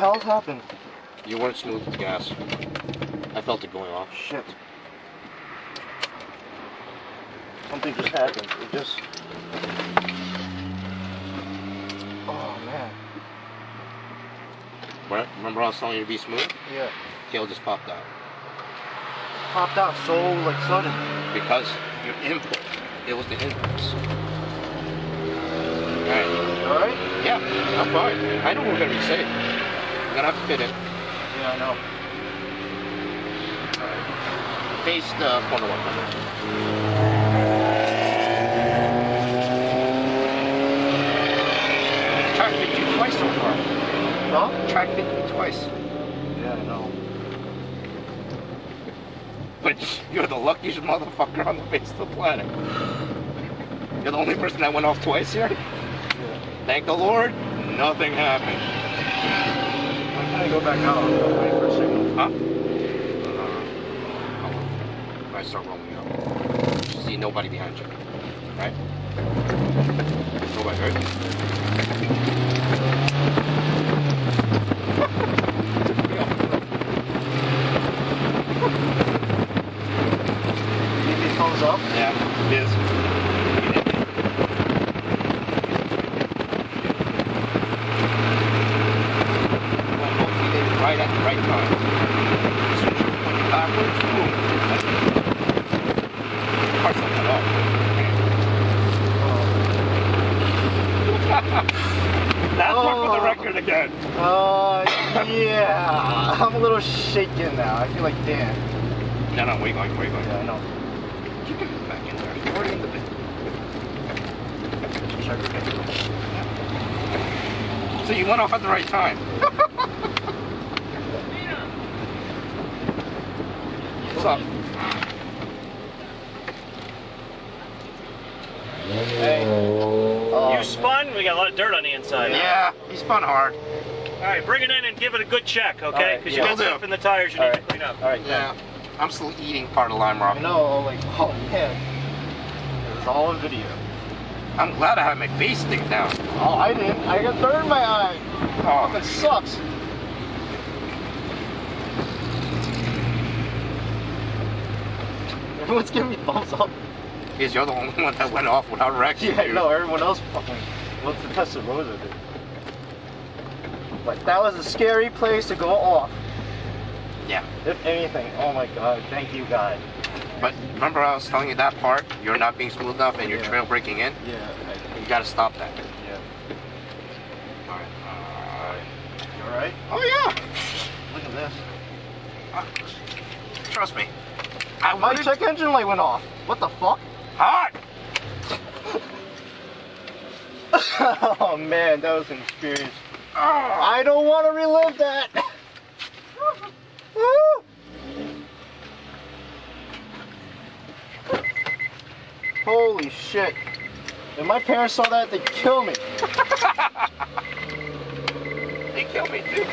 hell happened? You weren't smooth with gas. I felt it going off. Shit. Something just happened. It just... Oh, man. Right? Remember I was telling you to be smooth? Yeah. Tail just popped out. Popped out so, like, sudden. Because your input. It was the inputs. Alright. You alright? Yeah, I'm fine. I know we're gonna be safe. We're gonna have to fit in. Yeah, I know. Alright. Face the corner one. Track fit you twice so far. Huh? Track fit you twice. Yeah, I know. But you're the luckiest motherfucker on the face of the planet. You're the only person that went off twice here. Yeah. Thank the Lord, nothing happened. When can I go back out? I'm waiting for a signal. Huh? I start rolling out. You see nobody behind you, right? Nobody, right? Give me a thumbs up? Yeah, it is. Well, hopefully they were right at the right time. As soon as you're pointing backwards, boom. Car's not cut off. That's one for the record again. Yeah. I'm a little shaken now. I feel like Dan. No, where you going? Where you going? Yeah, I know. You can get back in there. You're already in the bit. Check okay. So you went off at the right time. What's up? Hey. You spun? We got a lot of dirt on the inside. Yeah, he spun hard. Alright, bring it in and give it a good check, okay? Because you yeah. got stuff in the tires you need to clean up. Alright, Yeah. I'm still eating part of Limerock. I know, like, oh man. It was all a video. I'm glad I had my face stick down. Oh, I didn't. I got dirt in my eye. Oh, That sucks. Everyone's giving me thumbs up. because you're the only one that went off without wrecking. Yeah, no, everyone else fucking wants to test the road with it. But that was a scary place to go off. Yeah. If anything, oh my god, thank you God. But remember I was telling you that part? You're not being smooth enough and you're trail braking in? Yeah. You gotta stop that. Yeah. Alright. You alright? Oh yeah. Look at this. Trust me. My check engine light went off. What the fuck? Hot! Oh man, that was an experience. Oh. I don't want to relive that. Woo! Holy shit. If my parents saw that, they'd kill me. They killed me too.